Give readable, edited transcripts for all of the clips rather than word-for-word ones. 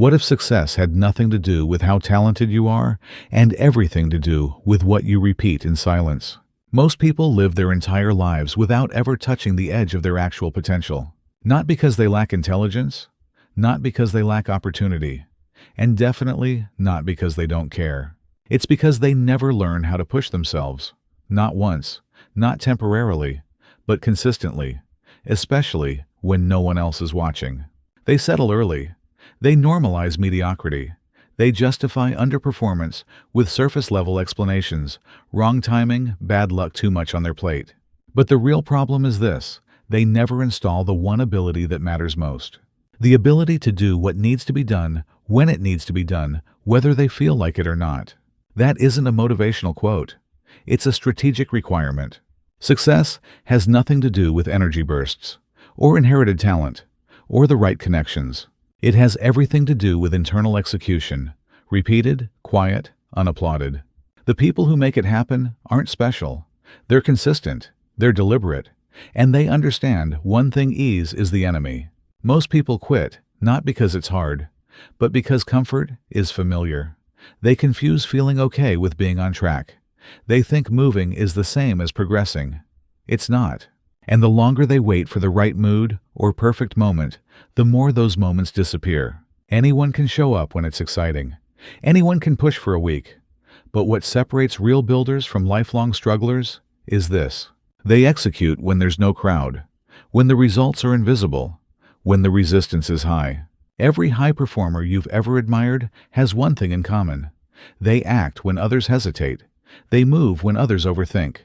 What if success had nothing to do with how talented you are and everything to do with what you repeat in silence? Most people live their entire lives without ever touching the edge of their actual potential. Not because they lack intelligence, not because they lack opportunity, and definitely not because they don't care. It's because they never learn how to push themselves. Not once, not temporarily, but consistently, especially when no one else is watching. They settle early. They normalize mediocrity. They justify underperformance with surface-level explanations, wrong timing, bad luck, too much on their plate. But the real problem is this: they never install the one ability that matters most. The ability to do what needs to be done, when it needs to be done, whether they feel like it or not. That isn't a motivational quote. It's a strategic requirement. Success has nothing to do with energy bursts, or inherited talent, or the right connections. It has everything to do with internal execution, repeated, quiet, unapplauded. The people who make it happen aren't special. They're consistent, they're deliberate, and they understand one thing: ease is the enemy. Most people quit, not because it's hard, but because comfort is familiar. They confuse feeling okay with being on track. They think moving is the same as progressing. It's not. And the longer they wait for the right mood or perfect moment, the more those moments disappear. Anyone can show up when it's exciting. Anyone can push for a week. But what separates real builders from lifelong strugglers is this: they execute when there's no crowd, when the results are invisible, when the resistance is high. Every high performer you've ever admired has one thing in common: they act when others hesitate. They move when others overthink.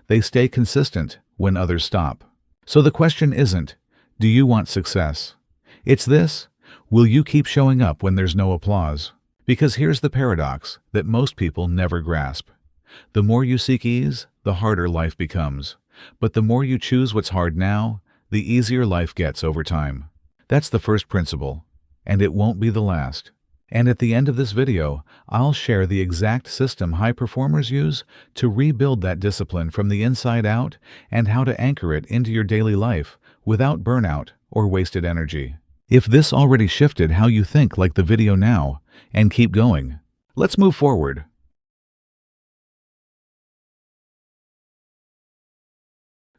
They stay consistent when others stop. So the question isn't, do you want success? It's this: will you keep showing up when there's no applause? Because here's the paradox that most people never grasp. The more you seek ease, the harder life becomes. But the more you choose what's hard now, the easier life gets over time. That's the first principle, and it won't be the last. And at the end of this video, I'll share the exact system high performers use to rebuild that discipline from the inside out, and how to anchor it into your daily life without burnout or wasted energy. If this already shifted how you think, like the video now and keep going. Let's move forward.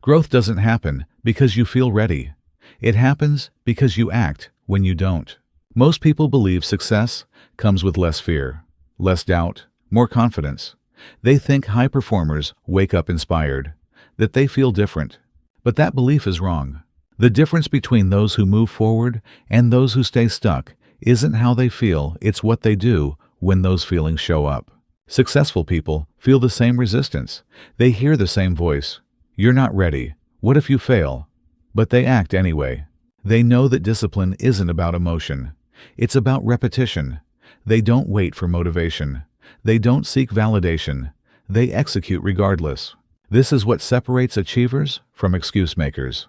Growth doesn't happen because you feel ready. It happens because you act when you don't. Most people believe success comes with less fear, less doubt, more confidence. They think high performers wake up inspired, that they feel different. But that belief is wrong. The difference between those who move forward and those who stay stuck isn't how they feel, it's what they do when those feelings show up. Successful people feel the same resistance. They hear the same voice: "You're not ready. What if you fail?" But they act anyway. They know that discipline isn't about emotion. It's about repetition. They don't wait for motivation. They don't seek validation. They execute regardless. This is what separates achievers from excuse makers: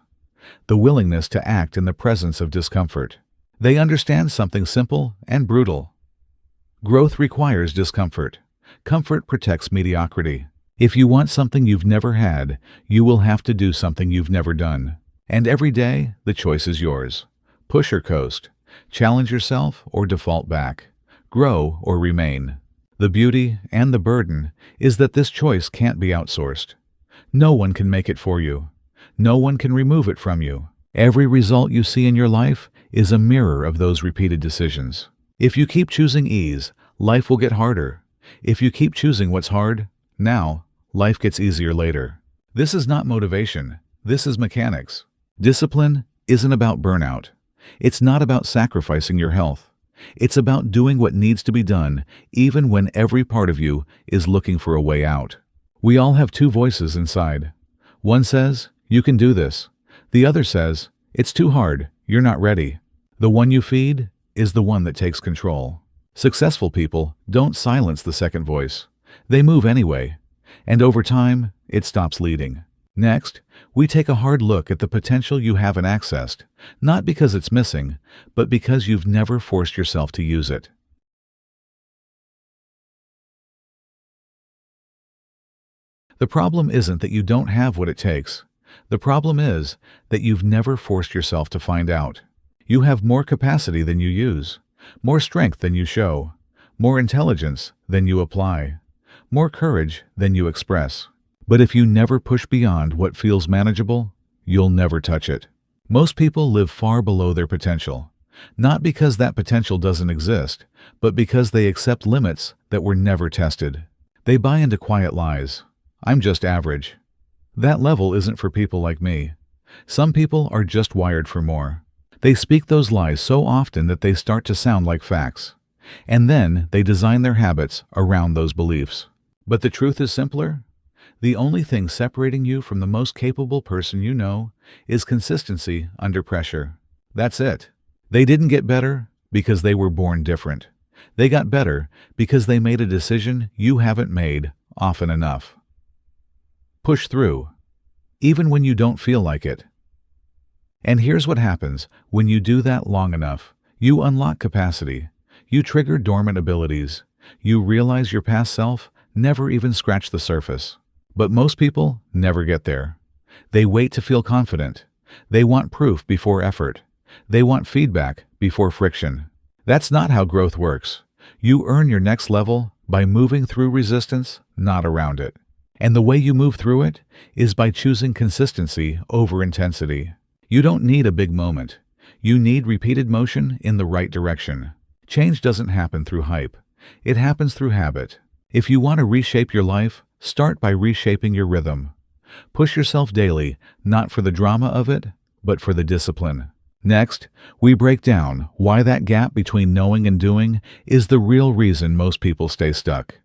the willingness to act in the presence of discomfort. They understand something simple and brutal. Growth requires discomfort. Comfort protects mediocrity. If you want something you've never had, you will have to do something you've never done. And every day, the choice is yours. Push or coast. Challenge yourself or default back. Grow or remain. The beauty and the burden is that this choice can't be outsourced. No one can make it for you. No one can remove it from you. Every result you see in your life is a mirror of those repeated decisions. If you keep choosing ease, life will get harder. If you keep choosing what's hard now, life gets easier later. This is not motivation. This is mechanics. Discipline isn't about burnout. It's not about sacrificing your health. It's about doing what needs to be done, even when every part of you is looking for a way out. We all have two voices inside. One says, "You can do this." The other says, "It's too hard. You're not ready." The one you feed is the one that takes control. Successful people don't silence the second voice. They move anyway. And over time, it stops leading. Next, we take a hard look at the potential you haven't accessed, not because it's missing, but because you've never forced yourself to use it. The problem isn't that you don't have what it takes. The problem is that you've never forced yourself to find out. You have more capacity than you use. more strength than you show, more intelligence than you apply, more courage than you express. But if you never push beyond what feels manageable, you'll never touch it. Most people live far below their potential, not because that potential doesn't exist, but because they accept limits that were never tested. They buy into quiet lies. I'm just average. That level isn't for people like me. Some people are just wired for more. They speak those lies so often that they start to sound like facts. And then they design their habits around those beliefs. But the truth is simpler. The only thing separating you from the most capable person you know is consistency under pressure. That's it. They didn't get better because they were born different. They got better because they made a decision you haven't made often enough. Push through, even when you don't feel like it. And here's what happens when you do that long enough. You unlock capacity. You trigger dormant abilities. You realize your past self never even scratched the surface. But most people never get there. They wait to feel confident. They want proof before effort. They want feedback before friction. That's not how growth works. You earn your next level by moving through resistance, not around it. And the way you move through it is by choosing consistency over intensity. You don't need a big moment. You need repeated motion in the right direction. Change doesn't happen through hype. It happens through habit. If you want to reshape your life, start by reshaping your rhythm. Push yourself daily, not for the drama of it, but for the discipline. Next, we break down why that gap between knowing and doing is the real reason most people stay stuck.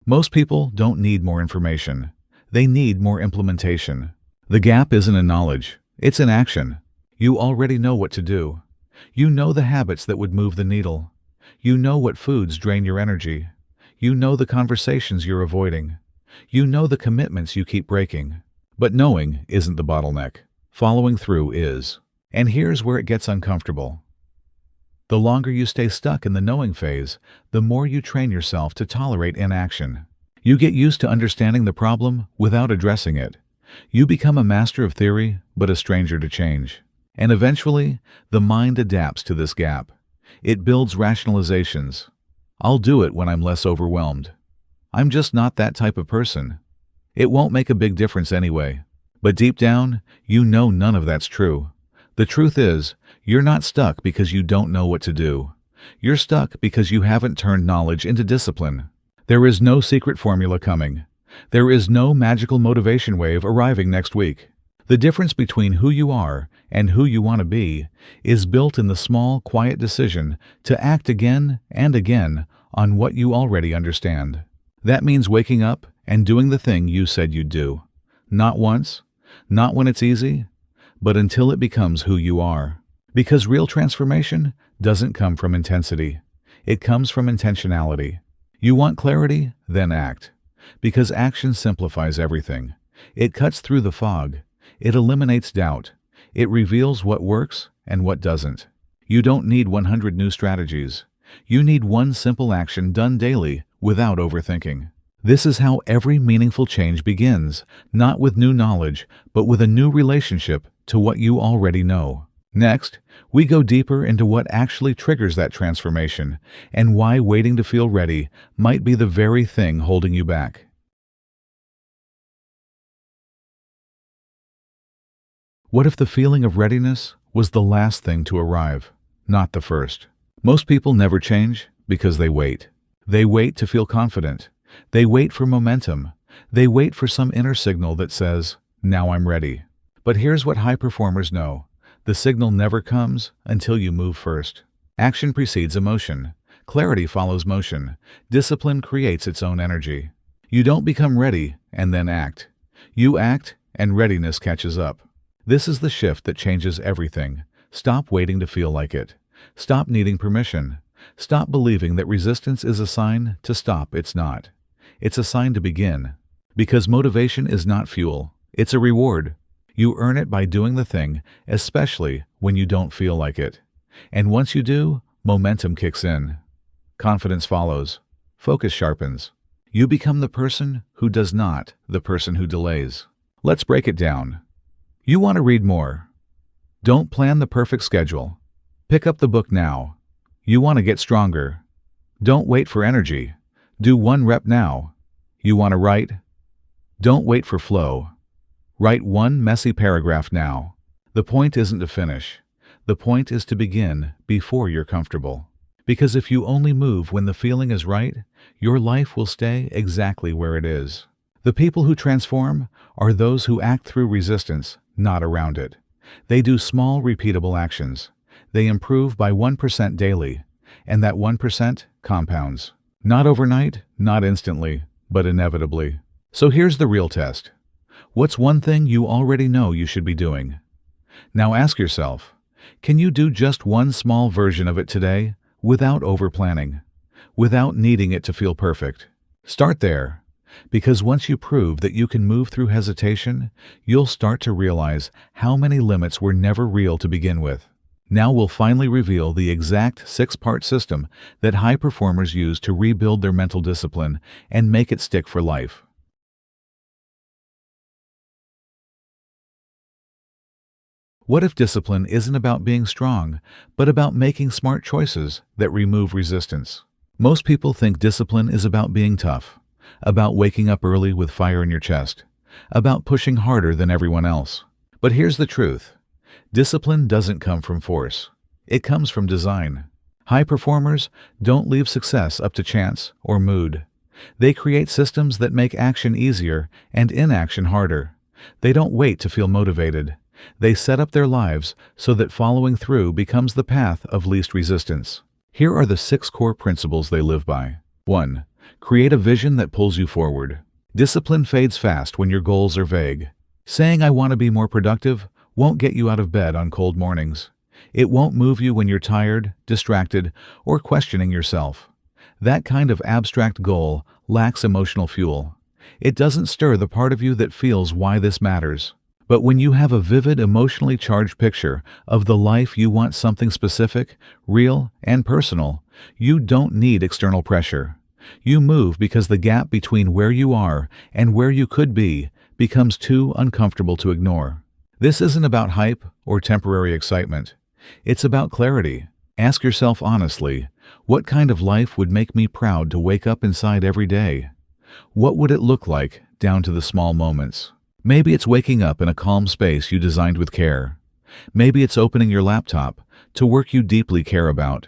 Most people don't need more information. They need more implementation. The gap isn't in knowledge. It's in action. You already know what to do. You know the habits that would move the needle. You know what foods drain your energy. You know the conversations you're avoiding. You know the commitments you keep breaking. But knowing isn't the bottleneck. Following through is. And here's where it gets uncomfortable. The longer you stay stuck in the knowing phase, the more you train yourself to tolerate inaction. You get used to understanding the problem without addressing it. You become a master of theory, but a stranger to change. And eventually, the mind adapts to this gap. It builds rationalizations. I'll do it when I'm less overwhelmed. I'm just not that type of person. It won't make a big difference anyway. But deep down, you know none of that's true. The truth is, you're not stuck because you don't know what to do. You're stuck because you haven't turned knowledge into discipline. There is no secret formula coming. There is no magical motivation wave arriving next week. The difference between who you are and who you want to be is built in the small, quiet decision to act again and again on what you already understand. That means waking up and doing the thing you said you'd do. Not once, not when it's easy, but until it becomes who you are. Because real transformation doesn't come from intensity. It comes from intentionality. You want clarity? Then act. Because action simplifies everything. It cuts through the fog. It eliminates doubt. It reveals what works and what doesn't. You don't need 100 new strategies. You need one simple action done daily without overthinking. This is how every meaningful change begins, not with new knowledge, but with a new relationship to what you already know. Next, we go deeper into what actually triggers that transformation and why waiting to feel ready might be the very thing holding you back. What if the feeling of readiness was the last thing to arrive, not the first? Most people never change because they wait. They wait to feel confident. They wait for momentum. They wait for some inner signal that says, "Now I'm ready." But here's what high performers know. The signal never comes until you move first. Action precedes emotion. Clarity follows motion. Discipline creates its own energy. You don't become ready and then act. You act and readiness catches up. This is the shift that changes everything. Stop waiting to feel like it. Stop needing permission. Stop believing that resistance is a sign to stop. It's not. It's a sign to begin. Because motivation is not fuel. It's a reward. You earn it by doing the thing, especially when you don't feel like it. And once you do, momentum kicks in. Confidence follows. Focus sharpens. You become the person who does not, the person who delays. Let's break it down. You want to read more. Don't plan the perfect schedule. Pick up the book now. You want to get stronger. Don't wait for energy. Do 1 rep now. You want to write? Don't wait for flow. Write 1 messy paragraph now. The point isn't to finish. The point is to begin before you're comfortable. Because if you only move when the feeling is right, your life will stay exactly where it is. The people who transform are those who act through resistance, not around it. They do small, repeatable actions. They improve by 1% daily, and that 1% compounds. Not overnight, not instantly, but inevitably. So here's the real test. What's one thing you already know you should be doing? Now ask yourself, can you do just one small version of it today without over-planning, without needing it to feel perfect? Start there, because once you prove that you can move through hesitation, you'll start to realize how many limits were never real to begin with. Now we'll finally reveal the exact 6-part system that high performers use to rebuild their mental discipline and make it stick for life. What if discipline isn't about being strong, but about making smart choices that remove resistance? Most people think discipline is about being tough, about waking up early with fire in your chest, about pushing harder than everyone else. But here's the truth. Discipline doesn't come from force. It comes from design. High performers don't leave success up to chance or mood. They create systems that make action easier and inaction harder. They don't wait to feel motivated. They set up their lives so that following through becomes the path of least resistance. Here are the 6 core principles they live by. 1. Create a vision that pulls you forward. Discipline fades fast when your goals are vague. Saying "I want to be more productive" won't get you out of bed on cold mornings. It won't move you when you're tired, distracted, or questioning yourself. That kind of abstract goal lacks emotional fuel. It doesn't stir the part of you that feels why this matters. But when you have a vivid, emotionally charged picture of the life you want, something specific, real, and personal, you don't need external pressure. You move because the gap between where you are and where you could be becomes too uncomfortable to ignore. This isn't about hype or temporary excitement. It's about clarity. Ask yourself honestly, what kind of life would make me proud to wake up inside every day? What would it look like, down to the small moments? Maybe it's waking up in a calm space you designed with care. Maybe it's opening your laptop to work you deeply care about.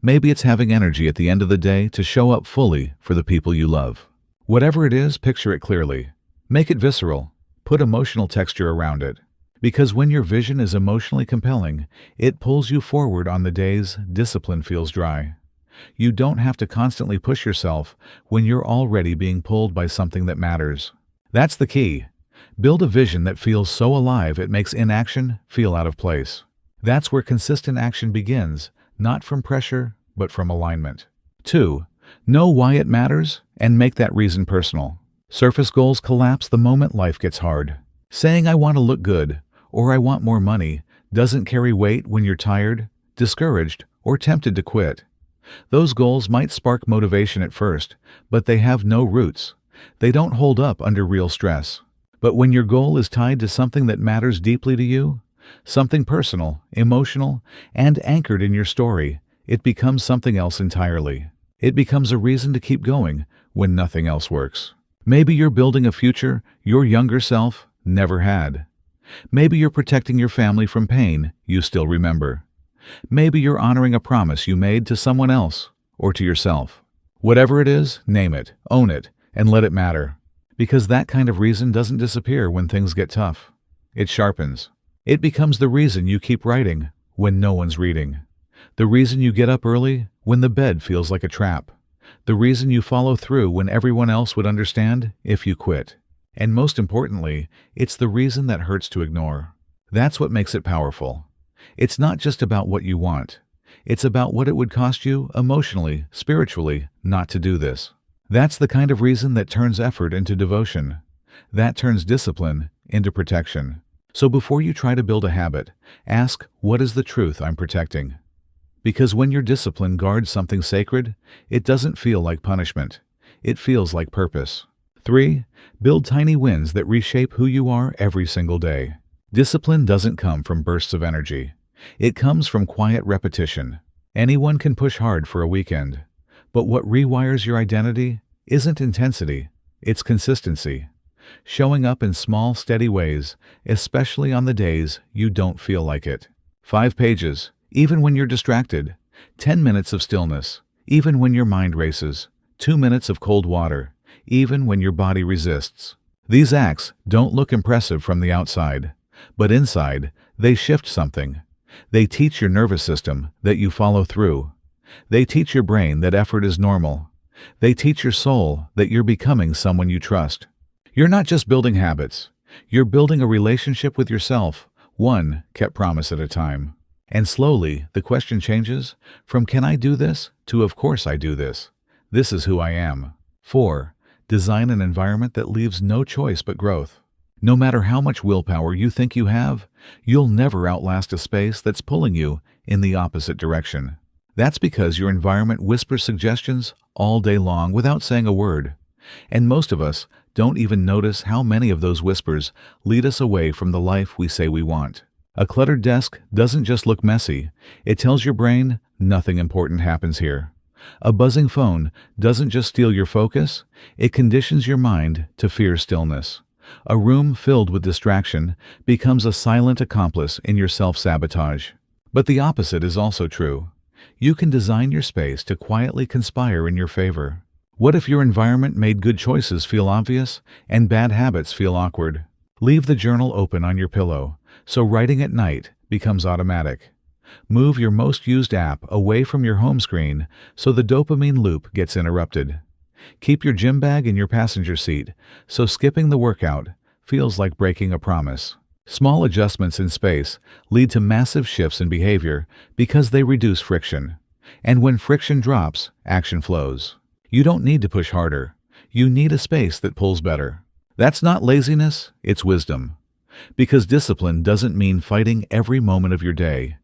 Maybe it's having energy at the end of the day to show up fully for the people you love. Whatever it is, picture it clearly. Make it visceral. Put emotional texture around it. Because when your vision is emotionally compelling, it pulls you forward on the days discipline feels dry. You don't have to constantly push yourself when you're already being pulled by something that matters. That's the key. Build a vision that feels so alive it makes inaction feel out of place. That's where consistent action begins, not from pressure, but from alignment. 2. Know why it matters and make that reason personal. Surface goals collapse the moment life gets hard. Saying "I want to look good" or "I want more money" doesn't carry weight when you're tired, discouraged, or tempted to quit. Those goals might spark motivation at first, but they have no roots. They don't hold up under real stress. But when your goal is tied to something that matters deeply to you, something personal, emotional, and anchored in your story, it becomes something else entirely. It becomes a reason to keep going when nothing else works. Maybe you're building a future your younger self never had. Maybe you're protecting your family from pain you still remember. Maybe you're honoring a promise you made to someone else or to yourself. Whatever it is, name it, own it, and let it matter. Because that kind of reason doesn't disappear when things get tough. It sharpens. It becomes the reason you keep writing when no one's reading. The reason you get up early when the bed feels like a trap. The reason you follow through when everyone else would understand if you quit. And most importantly, it's the reason that hurts to ignore. That's what makes it powerful. It's not just about what you want. It's about what it would cost you emotionally, spiritually, not to do this. That's the kind of reason that turns effort into devotion. That turns discipline into protection. So before you try to build a habit, ask, what is the truth I'm protecting? Because when your discipline guards something sacred, it doesn't feel like punishment. It feels like purpose. 3. Build tiny wins that reshape who you are every single day. Discipline doesn't come from bursts of energy. It comes from quiet repetition. Anyone can push hard for a weekend, but what rewires your identity isn't intensity, it's consistency. Showing up in small, steady ways, especially on the days you don't feel like it. 5 pages, even when you're distracted. 10 minutes of stillness, even when your mind races. 2 minutes of cold water, even when your body resists. These acts don't look impressive from the outside, but inside, they shift something. They teach your nervous system that you follow through. They teach your brain that effort is normal. They teach your soul that you're becoming someone you trust. You're not just building habits. You're building a relationship with yourself, one kept promise at a time. And slowly, the question changes from "Can I do this?" to "Of course I do this. This is who I am." 4. Design an environment that leaves no choice but growth. No matter how much willpower you think you have, you'll never outlast a space that's pulling you in the opposite direction. That's because your environment whispers suggestions all day long without saying a word. And most of us don't even notice how many of those whispers lead us away from the life we say we want. A cluttered desk doesn't just look messy, it tells your brain nothing important happens here. A buzzing phone doesn't just steal your focus, it conditions your mind to fear stillness. A room filled with distraction becomes a silent accomplice in your self-sabotage. But the opposite is also true. You can design your space to quietly conspire in your favor. What if your environment made good choices feel obvious and bad habits feel awkward? Leave the journal open on your pillow, so writing at night becomes automatic. Move your most used app away from your home screen so the dopamine loop gets interrupted. Keep your gym bag in your passenger seat, so skipping the workout feels like breaking a promise. Small adjustments in space lead to massive shifts in behavior because they reduce friction. And when friction drops, action flows. You don't need to push harder. You need a space that pulls better. That's not laziness, it's wisdom. Because discipline doesn't mean fighting every moment of your day.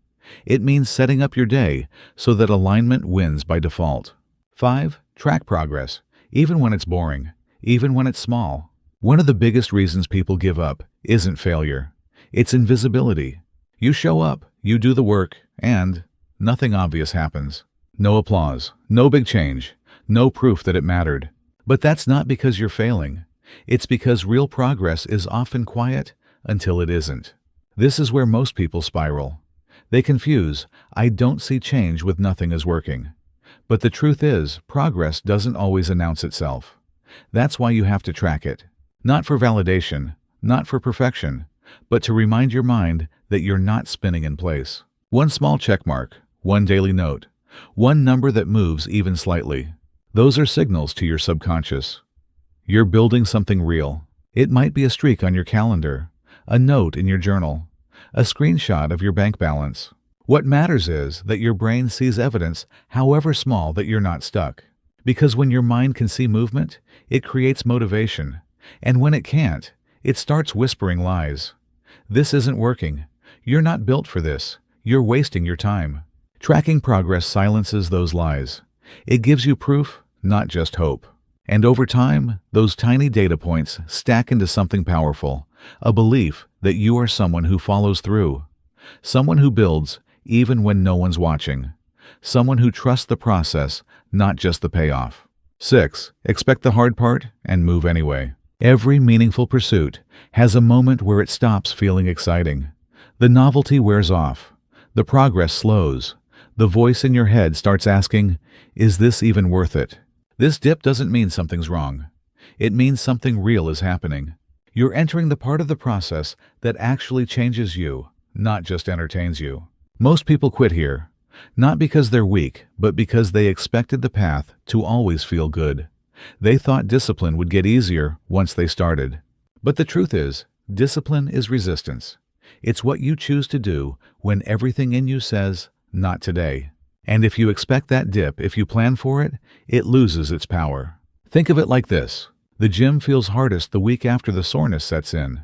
It means setting up your day so that alignment wins by default. 5. Track progress, even when it's boring, even when it's small. One of the biggest reasons people give up isn't failure. It's invisibility. You show up, you do the work, and nothing obvious happens. No applause, no big change, no proof that it mattered. But that's not because you're failing. It's because real progress is often quiet until it isn't. This is where most people spiral. They confuse "I don't see change" with "nothing is working." But the truth is, progress doesn't always announce itself. That's why you have to track it. Not for validation, not for perfection, but to remind your mind that you're not spinning in place. One small check mark, one daily note, one number that moves even slightly. Those are signals to your subconscious. You're building something real. It might be a streak on your calendar, a note in your journal, a screenshot of your bank balance. What matters is that your brain sees evidence, however small, that you're not stuck. Because when your mind can see movement, it creates motivation. And when it can't, it starts whispering lies. This isn't working. You're not built for this. You're wasting your time. Tracking progress silences those lies. It gives you proof, not just hope. And over time, those tiny data points stack into something powerful, a belief that you are someone who follows through, someone who builds even when no one's watching, someone who trusts the process, not just the payoff. 6. Expect the hard part and move anyway. Every meaningful pursuit has a moment where it stops feeling exciting. The novelty wears off. The progress slows. The voice in your head starts asking, "Is this even worth it?" This dip doesn't mean something's wrong. It means something real is happening. You're entering the part of the process that actually changes you, not just entertains you. Most people quit here, not because they're weak, but because they expected the path to always feel good. They thought discipline would get easier once they started. But the truth is, discipline is resistance. It's what you choose to do when everything in you says, "Not today." And if you expect that dip, if you plan for it, it loses its power. Think of it like this. The gym feels hardest the week after the soreness sets in.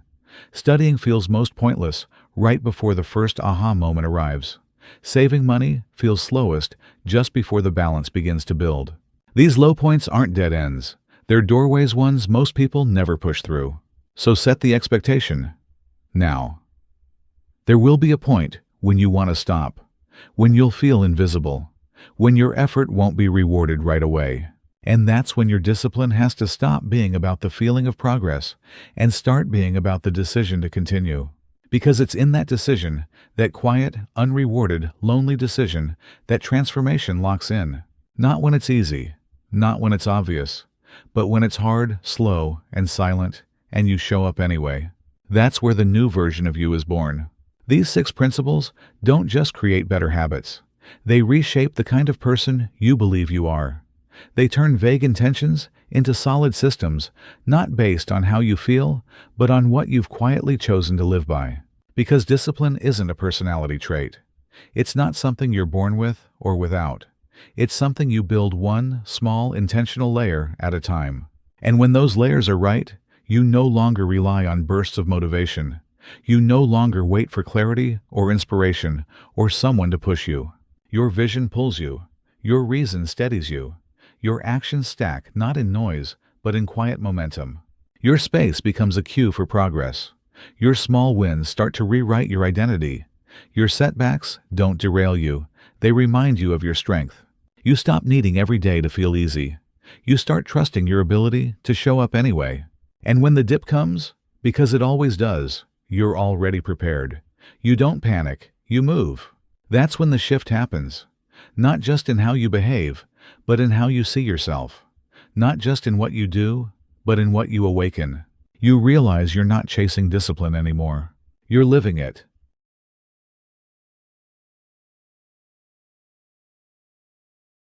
Studying feels most pointless right before the first aha moment arrives. Saving money feels slowest just before the balance begins to build. These low points aren't dead ends. They're doorways, ones most people never push through. So set the expectation now. There will be a point when you want to stop, when you'll feel invisible, when your effort won't be rewarded right away. And that's when your discipline has to stop being about the feeling of progress and start being about the decision to continue. Because it's in that decision, that quiet, unrewarded, lonely decision, that transformation locks in. Not when it's easy, not when it's obvious, but when it's hard, slow, and silent, and you show up anyway. That's where the new version of you is born. These 6 principles don't just create better habits. They reshape the kind of person you believe you are. They turn vague intentions into solid systems, not based on how you feel, but on what you've quietly chosen to live by. Because discipline isn't a personality trait. It's not something you're born with or without. It's something you build one small, intentional layer at a time. And when those layers are right, you no longer rely on bursts of motivation. You no longer wait for clarity or inspiration or someone to push you. Your vision pulls you. Your reason steadies you. Your actions stack not in noise, but in quiet momentum. Your space becomes a cue for progress. Your small wins start to rewrite your identity. Your setbacks don't derail you. They remind you of your strength. You stop needing every day to feel easy. You start trusting your ability to show up anyway. And when the dip comes, because it always does, you're already prepared. You don't panic, you move. That's when the shift happens. Not just in how you behave, but in how you see yourself. Not just in what you do, but in what you awaken. You realize you're not chasing discipline anymore. You're living it.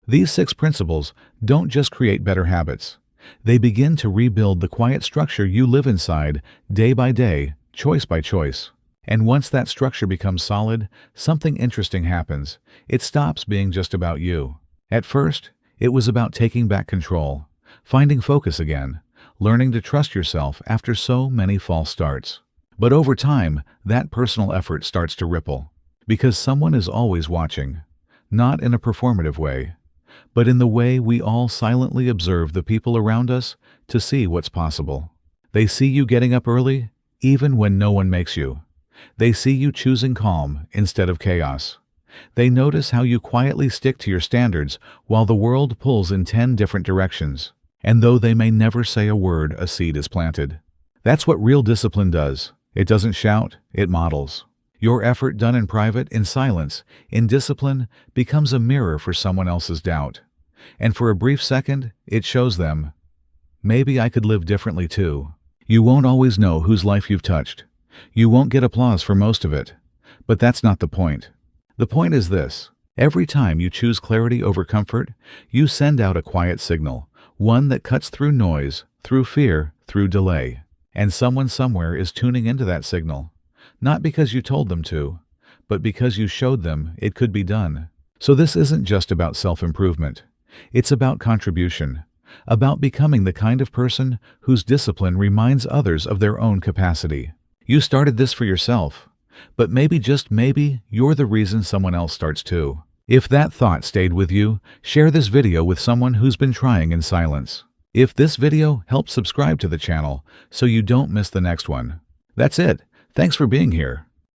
These 6 principles don't just create better habits. They begin to rebuild the quiet structure you live inside, day by day, choice by choice. And once that structure becomes solid, something interesting happens. It stops being just about you. At first, it was about taking back control, finding focus again, learning to trust yourself after so many false starts. But over time, that personal effort starts to ripple, because someone is always watching, not in a performative way, but in the way we all silently observe the people around us to see what's possible. They see you getting up early, even when no one makes you. They see you choosing calm instead of chaos. They notice how you quietly stick to your standards while the world pulls in 10 different directions. And though they may never say a word, a seed is planted. That's what real discipline does. It doesn't shout, it models. Your effort done in private, in silence, in discipline, becomes a mirror for someone else's doubt. And for a brief second, it shows them, maybe I could live differently too. You won't always know whose life you've touched. You won't get applause for most of it. But that's not the point. The point is this: every time you choose clarity over comfort, you send out a quiet signal, one that cuts through noise, through fear, through delay. And someone somewhere is tuning into that signal, not because you told them to, but because you showed them it could be done. So this isn't just about self-improvement. It's about contribution, about becoming the kind of person whose discipline reminds others of their own capacity. You started this for yourself, but maybe, just maybe, you're the reason someone else starts too. If that thought stayed with you, share this video with someone who's been trying in silence. If this video helped, subscribe to the channel so you don't miss the next one. That's it. Thanks for being here.